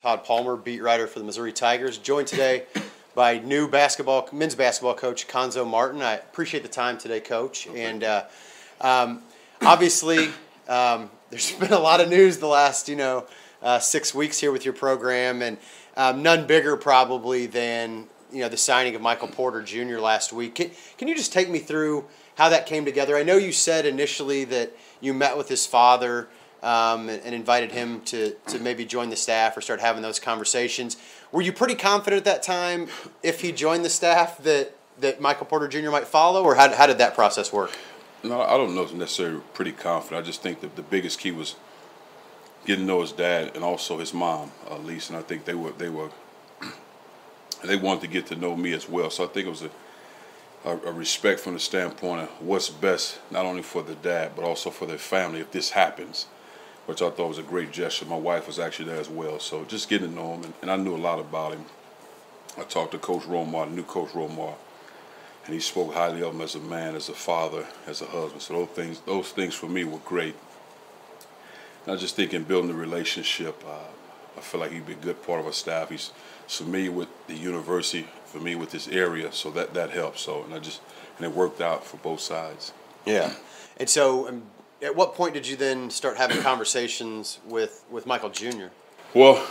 Todd Palmer, beat writer for the Missouri Tigers, joined today by new men's basketball coach Cuonzo Martin. I appreciate the time today, Coach. And obviously, there's been a lot of news the last 6 weeks here with your program, and none bigger probably than the signing of Michael Porter Jr. last week. Can you just take me through how that came together? I know you said initially that you met with his father and invited him to maybe join the staff or start having those conversations. Were you pretty confident at that time, if he joined the staff, that Michael Porter Jr. might follow, or how did that process work? No, I don't know if necessarily pretty confident. I just think that the biggest key was getting to know his dad and also his mom, Lisa, and I think they wanted to get to know me as well. So I think it was a respect from the standpoint of what's best, not only for the dad, but also for their family if this happens, which I thought was a great gesture. My wife was actually there as well. So just getting to know him, and I knew a lot about him. I talked to Coach Romar, the new Coach Romar, and he spoke highly of him as a man, as a father, as a husband. So those things for me were great. And I just think in building the relationship, I feel like he'd be a good part of our staff. He's familiar with the university, familiar with this area, so that helps. So and it worked out for both sides. Yeah, and so at what point did you then start having conversations with Michael Jr.? Well,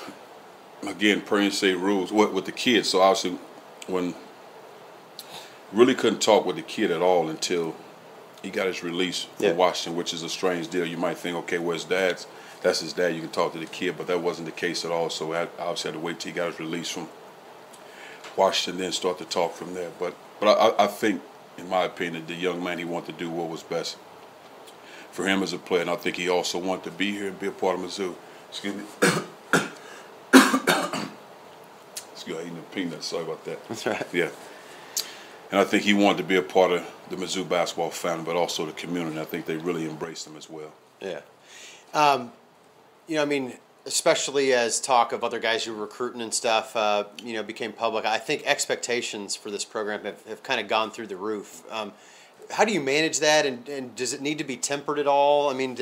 again, per se rules with the kids. So obviously, when really couldn't talk with the kid at all until he got his release from Washington, which is a strange deal. You might think, okay, well, his dad's, that's his dad. You can talk to the kid, but that wasn't the case at all. So I obviously had to wait till he got his release from Washington, then start to talk from there. But I think, in my opinion, the young man, he wanted to do what was best for him as a player, and I think he also wanted to be here and be a part of Mizzou. Excuse me. Excuse me, eating the peanuts. Sorry about that. That's right. Yeah. And I think he wanted to be a part of the Mizzou basketball family, but also the community. I think they really embraced him as well. Yeah. Especially as talk of other guys you were recruiting and stuff, became public, I think expectations for this program have kind of gone through the roof. How do you manage that, and does it need to be tempered at all? I mean,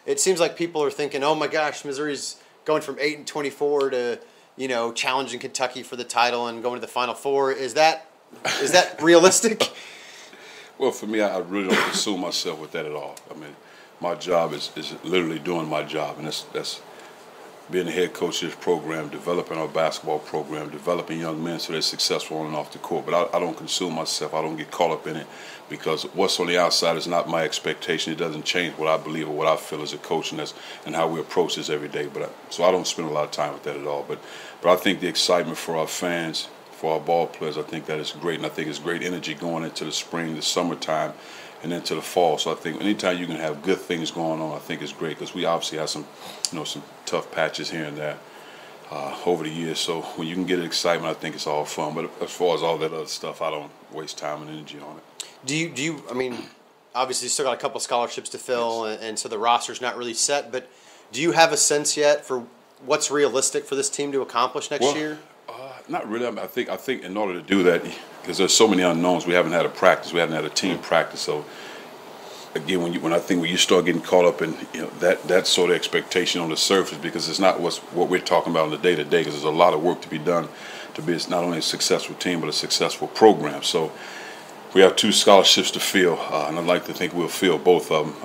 it seems like people are thinking, oh my gosh, Missouri's going from 8-24 to, challenging Kentucky for the title and going to the Final Four. Is that realistic? Well, for me, I really don't consume myself with that at all. I mean, my job is literally doing my job, and that's being the head coach of this program, developing our basketball program, developing young men so they're successful on and off the court. But I don't consume myself. I don't get caught up in it, because what's on the outside is not my expectation. It doesn't change what I believe or what I feel as a coach, and how we approach this every day. So I don't spend a lot of time with that at all. But I think the excitement for our fans, for our ball players, I think that is great, and I think it's great energy going into the spring, the summertime, and into the fall. So I think anytime you can have good things going on, I think it's great, because we obviously have some tough patches here and there over the years. So when you can get excitement, I think it's all fun. But as far as all that other stuff, I don't waste time and energy on it. Do you? I mean, obviously you still got a couple scholarships to fill, yes, and so the roster's not really set. But do you have a sense yet for what's realistic for this team to accomplish next year? Not really. I think in order to do that, because there's so many unknowns, we haven't had a practice, we haven't had a team practice. So again, when you start getting caught up in that sort of expectation on the surface, because it's not what we're talking about on the day to day, because there's a lot of work to be done to be not only a successful team but a successful program. So we have 2 scholarships to fill, and I'd like to think we'll fill both of them.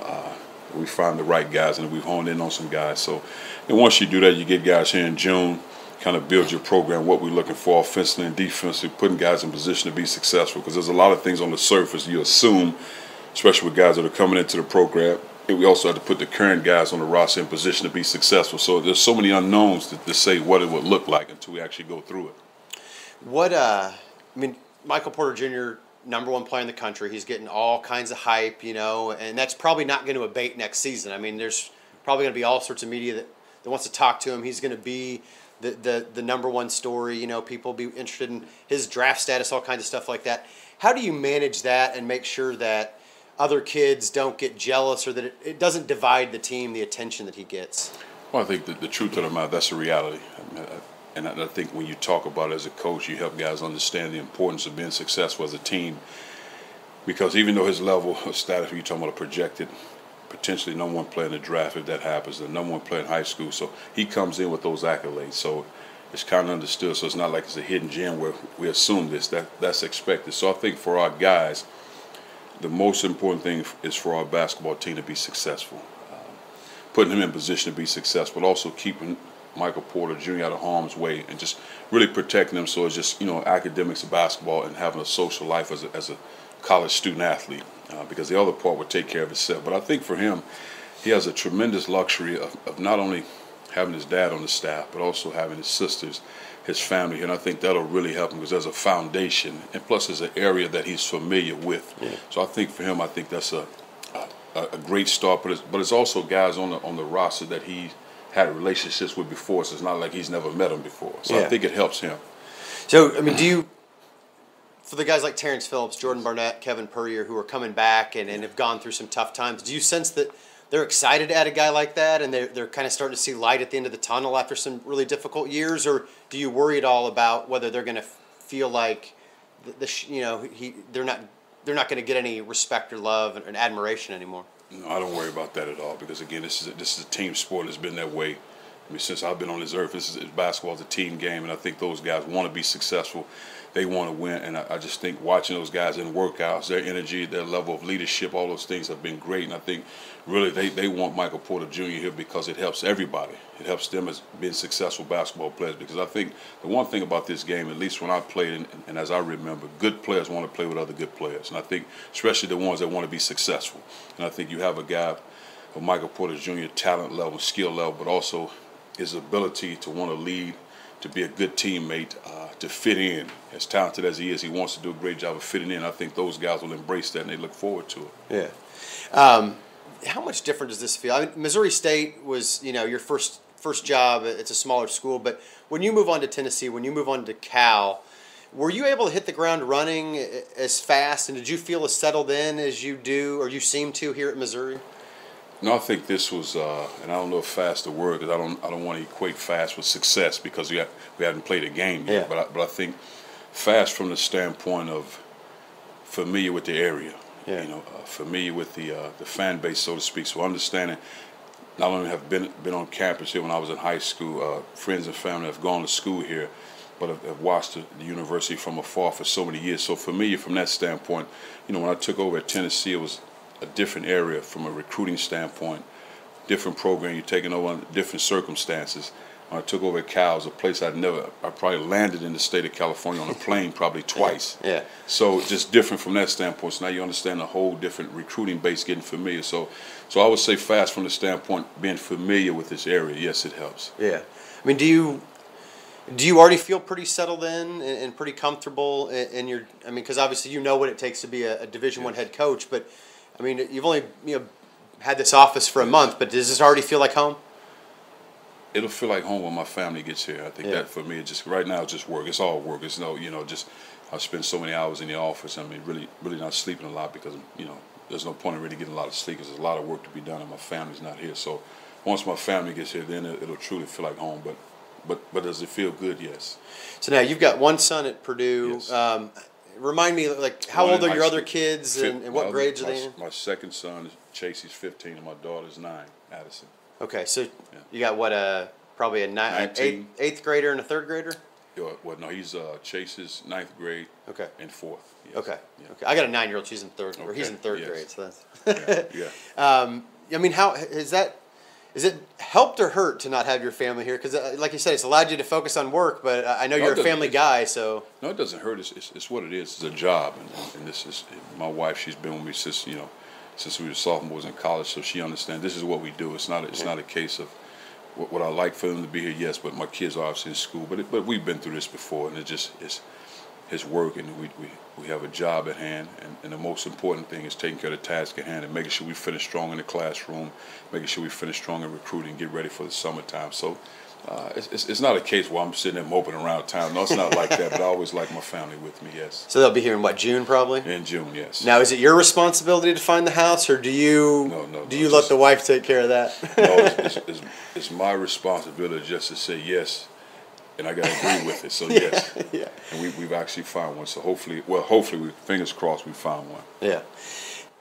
We find the right guys, and we've honed in on some guys. So, and once you do that, you get guys here in June, kind of build your program, what we're looking for offensively and defensively, putting guys in position to be successful, because there's a lot of things on the surface you assume, especially with guys that are coming into the program. And we also have to put the current guys on the roster in position to be successful. So there's so many unknowns to say what it would look like until we actually go through it. Michael Porter Jr., #1 player in the country. He's getting all kinds of hype, and that's probably not going to abate next season. I mean, there's probably going to be all sorts of media that wants to talk to him. He's going to be the #1 story. People will be interested in his draft status, all kinds of stuff like that. How do you manage that and make sure that other kids don't get jealous, or that it doesn't divide the team, the attention that he gets? Well, I think the truth of the matter, that's a reality. And I think when you talk about it as a coach, you help guys understand the importance of being successful as a team. Because even though his level of status, you're talking about a projected potentially number one player in the draft if that happens, the number one player in high school. So he comes in with those accolades. So it's kind of understood. So it's not like it's a hidden gem where we assume this. That's expected. So I think for our guys, the most important thing is for our basketball team to be successful, putting him in position to be successful, but also keeping Michael Porter Jr. out of harm's way and just really protecting him. So it's just, academics of basketball and having a social life as a college student athlete, because the other part would take care of itself. But I think for him, he has a tremendous luxury of not only having his dad on the staff, but also having his sisters, his family, and I think that'll really help him because there's a foundation, and plus there's an area that he's familiar with. Yeah. So I think for him, I think that's a great start. But it's also guys on the roster that he had relationships with before, so it's not like he's never met them before. So I think it helps him. So I mean, for the guys like Terrence Phillips, Jordan Barnett, Kevin Purrier, who are coming back and have gone through some tough times, do you sense that they're excited to add a guy like that, and they're kind of starting to see light at the end of the tunnel after some really difficult years, or do you worry at all about whether they're going to feel like they're not going to get any respect or love and admiration anymore? No, I don't worry about that at all because again, this is a team sport. It's been that way. I mean, since I've been on this earth, basketball is a team game, and I think those guys want to be successful. They want to win, and I just think watching those guys in workouts, their energy, their level of leadership, all those things have been great. And I think really they want Michael Porter Jr. here because it helps everybody. It helps them as being successful basketball players because I think the one thing about this game, at least when I played and as I remember, good players want to play with other good players. And I think especially the ones that want to be successful. And I think you have a guy of Michael Porter Jr. talent level, skill level, but also his ability to want to lead, to be a good teammate, to fit in. As talented as he is, he wants to do a great job of fitting in. I think those guys will embrace that, and they look forward to it. Yeah. How much different does this feel? I mean, Missouri State was, your first job. It's a smaller school, but when you move on to Tennessee, when you move on to Cal, were you able to hit the ground running as fast, and did you feel as settled in as you do, or you seem to here at Missouri? No, I think this was, and I don't know if fast is the word because I don't want to equate fast with success because we hadn't played a game yet. Yeah. But I think fast from the standpoint of familiar with the area, familiar with the fan base, so to speak. So understanding, not only have been on campus here when I was in high school, friends and family have gone to school here, but have watched the university from afar for so many years. So familiar from that standpoint. When I took over at Tennessee, it was a different area from a recruiting standpoint, different program. You're taking over under different circumstances. When I took over at Cal, it was a place I probably landed in the state of California on a plane probably twice. Yeah. So just different from that standpoint. So now you understand the whole different recruiting base, getting familiar. So I would say fast from the standpoint, being familiar with this area, yes, it helps. Yeah. I mean, do you already feel pretty settled in and pretty comfortable in your? I mean, because obviously you know what it takes to be a Division I head coach, but I mean, you've only had this office for a month, but does this already feel like home? It'll feel like home when my family gets here. I think that for me, right now, it's just work. It's all work. It's just I spend so many hours in the office. I mean, really not sleeping a lot because there's no point in really getting a lot of sleep because there's a lot of work to be done and my family's not here. So once my family gets here, then it'll truly feel like home. But does it feel good? Yes. So now you've got one son at Purdue. Yes. Remind me, how old are your other kids and what grades are they in? My second son, Chase, he's 15, and my daughter's 9, Addison. Okay, so you got probably eighth grader and a third grader? Well, no, he's Chase is 9th grade. Okay. And 4th. Yes. Okay. Yeah. Okay. I got a 9-year-old. She's in third, or he's in third grade. So that's. Yeah. I mean, how is that? Is it helped or hurt to not have your family here? Because, like you said, it's allowed you to focus on work. But I know you're a family guy, so. No, it doesn't hurt. It's what it is. It's a job, and this is my wife. She's been with me since we were sophomores in college, so she understands this is what we do. It's not a case of what I like for them to be here. Yes, but my kids are obviously in school. But we've been through this before, and it's work, and we have a job at hand, and the most important thing is taking care of the task at hand and making sure we finish strong in the classroom, making sure we finish strong in recruiting, get ready for the summertime. So it's not a case where I'm sitting there moping around town. No, it's not like that, but I always like my family with me, yes. So they'll be here in June probably? In June, yes. Now, is it your responsibility to find the house, or do you let the wife take care of that? No, it's my responsibility just to say yes. And I got to agree with it, so yes. Yeah. And we've actually found one, so hopefully, fingers crossed, we found one. Yeah.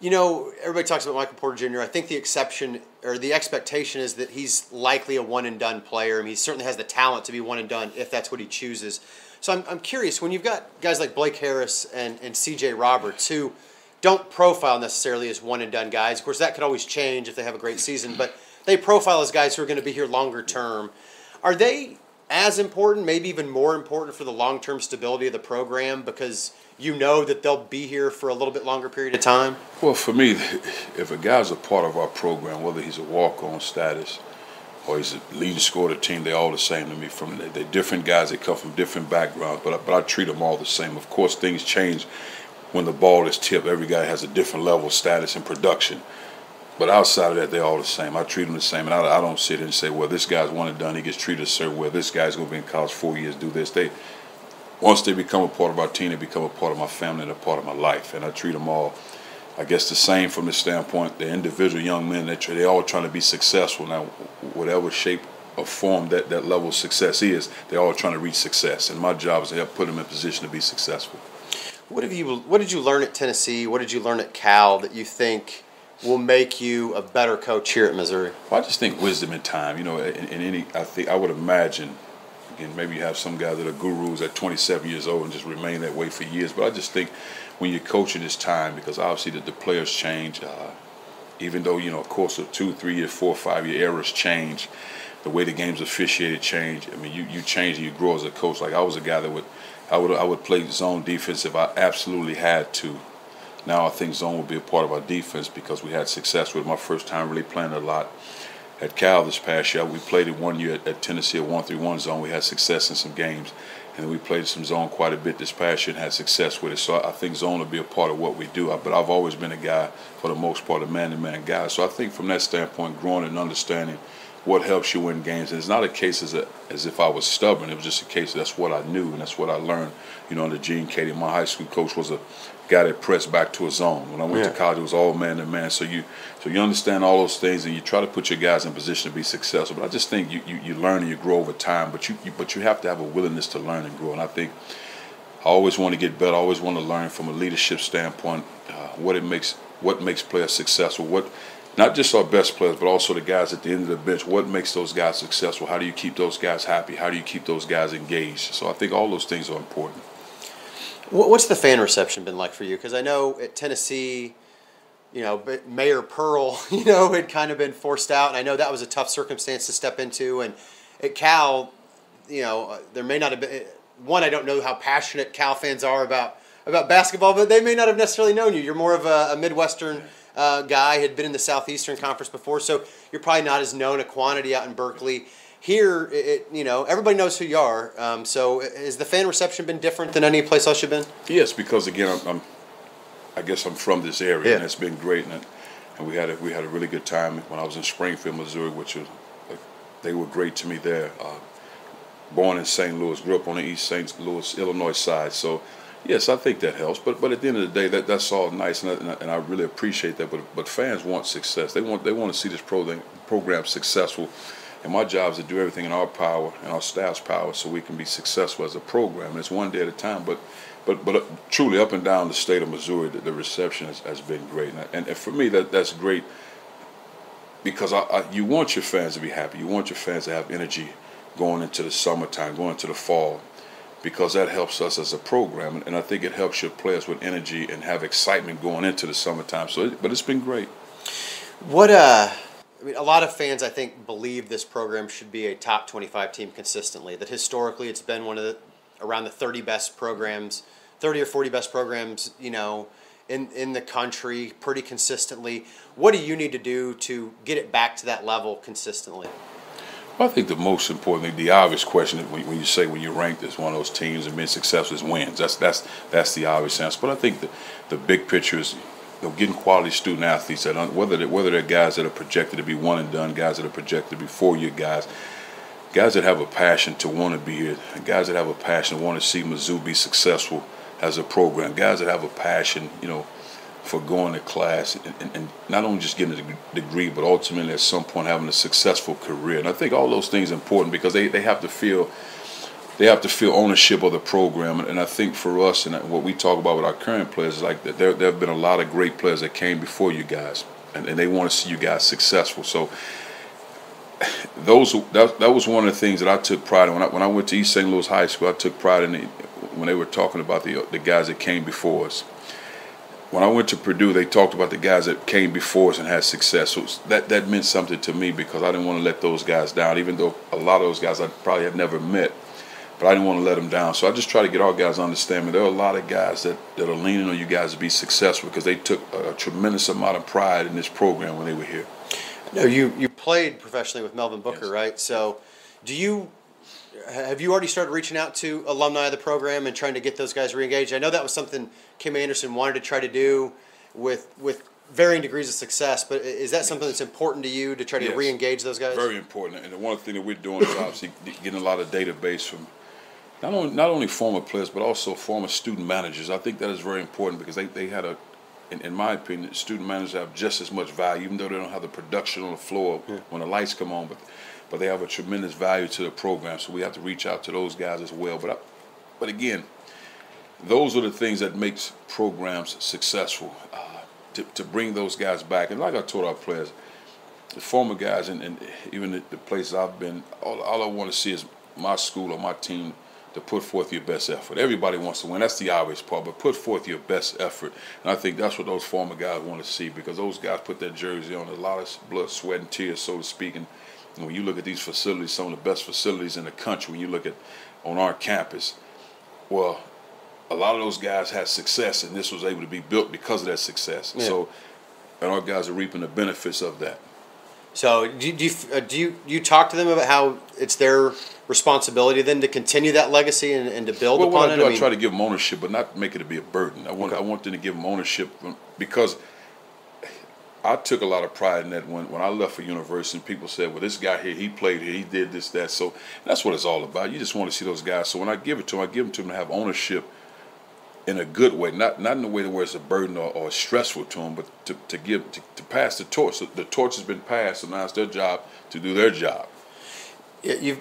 You know, everybody talks about Michael Porter Jr. I think the exception or the expectation is that he's likely a one and done player. I mean, he certainly has the talent to be one and done if that's what he chooses. So I'm curious, when you've got guys like Blake Harris and C.J. Roberts who don't profile necessarily as one and done guys. Of course, that could always change if they have a great season, but they profile as guys who are going to be here longer term. Are they as important, maybe even more important for the long-term stability of the program because you know that they'll be here for a little bit longer period of time? Well, for me, if a guy's a part of our program, whether he's a walk-on status or he's a leading scorer of the team, they're all the same to me. They're different guys. They come from different backgrounds, but I treat them all the same. Of course, things change when the ball is tipped. Every guy has a different level of status and production. But outside of that, they're all the same. I treat them the same, and I don't sit here and say, well, this guy's one and done. He gets treated a certain way. This guy's going to be in college 4 years, do this. Once they become a part of our team, they become a part of my family and a part of my life. And I treat them all, I guess, the same from the standpoint, they're individual young men. They're all trying to be successful. Now, whatever shape or form that level of success is, they're all trying to reach success. And my job is to help put them in position to be successful. What did you learn at Tennessee? What did you learn at Cal that you think will make you a better coach here at Missouri? Well, I just think wisdom and time. You know, I would imagine, again, maybe you have some guys that are gurus at 27 years old and just remain that way for years. But I just think when you're coaching, it's time because obviously the players change. Even though, you know, of course, of 2, 3 year, 4, 5 year eras change, the way the game's officiated change. I mean, you change and you grow as a coach. Like I was a guy that I would play zone defense if I absolutely had to. Now I think zone will be a part of our defense because we had success with it. My first time really playing a lot at Cal this past year. We played it 1 year at Tennessee, a 1-3-1 zone. We had success in some games. And we played some zone quite a bit this past year and had success with it. So I think zone will be a part of what we do. But I've always been a guy, for the most part, a man-to-man guy. So I think from that standpoint, growing and understanding what helps you win games. And it's not a case as if I was stubborn. It was just a case that's what I knew and that's what I learned. You know, under Gene Katie, my high school coach was a guy that pressed back to a zone. When I went to college, it was all man-to-man. So you understand all those things and you try to put your guys in position to be successful. But I just think you learn and you grow over time. But you have to have a willingness to learn and grow. And I think I always want to get better. I always want to learn from a leadership standpoint what makes players successful. Not just our best players, but also the guys at the end of the bench. What makes those guys successful? How do you keep those guys happy? How do you keep those guys engaged? So I think all those things are important. What's the fan reception been like for you? Because I know at Tennessee, you know, Mayor Pearl, you know, had kind of been forced out, and I know that was a tough circumstance to step into. And at Cal, you know, there may not have been one. I don't know how passionate Cal fans are about basketball, but they may not have necessarily known you. You're more of a Midwestern guy, had been in the Southeastern Conference before, so you're probably not as known a quantity out in Berkeley. Here, you know, everybody knows who you are. So has the fan reception been different than any place else you've been? Yes, because again, I guess I'm from this area, and it's been great. And we had a really good time when I was in Springfield, Missouri, which was they were great to me there. Born in St. Louis, grew up on the East St. Louis, Illinois side. So yes, I think that helps. But at the end of the day, that's all nice, and I really appreciate that. But fans want success. They want to see this program successful. And my job is to do everything in our power and our staff's power so we can be successful as a program. And it's one day at a time. But truly, up and down the state of Missouri, the reception has been great. And for me, that's great because you want your fans to be happy. You want your fans to have energy going into the summertime, going into the fall, because that helps us as a program. And I think it helps your players with energy and have excitement going into the summertime. But it's been great. I mean, a lot of fans, I think, believe this program should be a top 25 team consistently. That historically, it's been around the 30 best programs, 30 or 40 best programs, you know, in the country pretty consistently. What do you need to do to get it back to that level consistently? Well, I think the most important thing, the obvious question, when you say when you're ranked as one of those teams and being successful, is wins. That's the obvious answer. But I think the big picture is, you know, getting quality student athletes that whether they're guys that are projected to be one and done, guys that are projected to be 4-year guys that have a passion to want to be here, guys that have a passion to want to see Mizzou be successful as a program, guys that have a passion, you know, for going to class and not only just getting a degree, but ultimately at some point having a successful career. And I think all those things are important because they have to feel they have to feel ownership of the program. And I think for us, and what we talk about with our current players, is like that there have been a lot of great players that came before you guys, and they want to see you guys successful. So that was one of the things that I took pride in. When I went to East St. Louis High School, I took pride in when they were talking about the guys that came before us. When I went to Purdue, they talked about the guys that came before us and had success. So that meant something to me, because I didn't want to let those guys down, even though a lot of those guys I probably have never met. But I didn't want to let them down. So I just try to get our guys to understand, there are a lot of guys that are leaning on you guys to be successful, because they took a tremendous amount of pride in this program when they were here. No, you played professionally with Melvin Booker, yes, right? So have you already started reaching out to alumni of the program and trying to get those guys re-engaged? I know that was something Kim Anderson wanted to try to do with varying degrees of success, but is that something that's important to you to try to re-engage those guys? Very important. And the one thing that we're doing is obviously getting a lot of database from not only former players, but also former student managers. I think that is very important, because they had in my opinion, student managers have just as much value, even though they don't have the production on the floor when the lights come on, but they have a tremendous value to the program. So we have to reach out to those guys as well. But again, those are the things that makes programs successful. To bring those guys back, and like I told our players, the former guys, and even the places I've been, all I want to see is my school or my team to put forth your best effort. Everybody wants to win. That's the obvious part, but put forth your best effort. And I think that's what those former guys want to see, because those guys put their jersey on, a lot of blood, sweat, and tears, so to speak. And when you look at these facilities, some of the best facilities in the country, when you look at on our campus, well, a lot of those guys had success, and this was able to be built because of that success. Yeah. So, and our guys are reaping the benefits of that. So do you talk to them about how it's their responsibility then to continue that legacy and to build upon it? I try to give them ownership, but not make it to be a burden. I want them to give them ownership, because I took a lot of pride in that when I left for university, and people said, well, this guy here, he played here, he did this, that. So that's what it's all about. You just want to see those guys. So when I give it to them, I give them to them to have ownership in a good way, not in a way where it's a burden or stressful to them, but to pass the torch. So the torch has been passed, so now it's their job to do their job. You've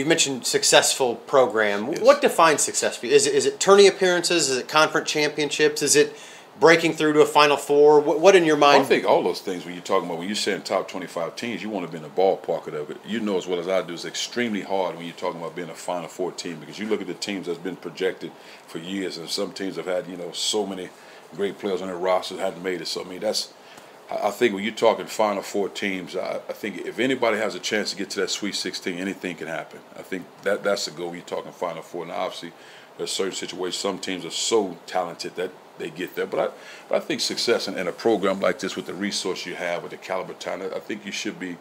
mentioned successful program. Yes. What defines success for you? Is it tourney appearances? Is it conference championships? Is it breaking through to a Final Four? What in your mind? Well, I think all those things, when you're talking about, when you're saying top 25 teams, you want to be in the ballpark of it. You know as well as I do, it's extremely hard when you're talking about being a Final Four team, because you look at the teams that's been projected for years, and some teams have had, so many great players on their roster that hadn't made it. So, I mean, I think when you're talking Final Four teams, I think if anybody has a chance to get to that Sweet 16, anything can happen. I think that's the goal when you're talking Final Four. Now, obviously, there's certain situations, some teams are so talented that they get there. But I think success in a program like this, with the resource you have, with the caliber talent, I think you should be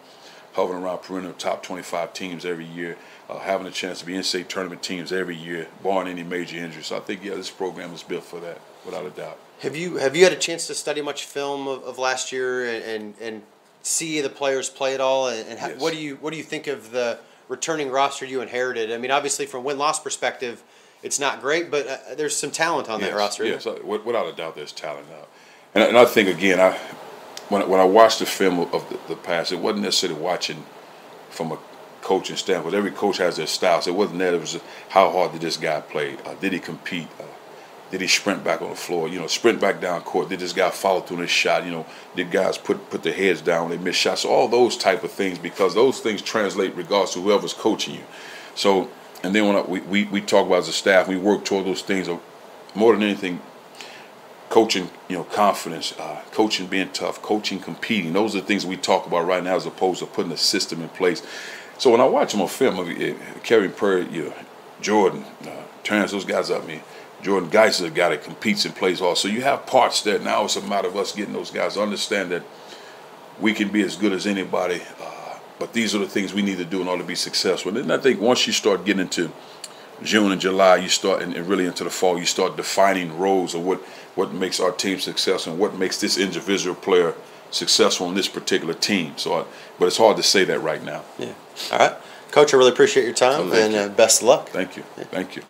hovering around perennial top 25 teams every year, having a chance to be in-state tournament teams every year, barring any major injuries. So I think, this program is built for that, without a doubt. Have you had a chance to study much film of last year and see the players play it all? And Yes. what do you think of the returning roster you inherited? I mean, obviously from win-loss perspective, it's not great, but there's some talent on that roster. Yes, without a doubt, there's talent now. And I think, again, when I watched the film of the past, it wasn't necessarily watching from a coaching standpoint. Every coach has their style. So it wasn't that. It was just, how hard did this guy play? Did he compete? Did he sprint back on the floor? Sprint back down court. Did this guy follow through his shot? Did guys put their heads down when they missed shots? So all those type of things, because those things translate regardless to whoever's coaching you. So, and then when we talk about as a staff, we work toward those things. More than anything, coaching, confidence, coaching being tough, coaching competing. Those are the things we talk about right now, as opposed to putting a system in place. So when I watch them on film, Kerry Perry, Jordan, Terrence, those guys up me. Jordan Geis is a guy that competes and plays hard. So you have parts there. Now it's a matter of us getting those guys to understand that we can be as good as anybody, but these are the things we need to do in order to be successful. And then I think once you start getting into June and July, you start, and really into the fall, you start defining roles of what makes our team successful and what makes this individual player successful on this particular team. So, but it's hard to say that right now. Yeah. All right. Coach, I really appreciate your time, and best of luck. Thank you. Yeah. Thank you.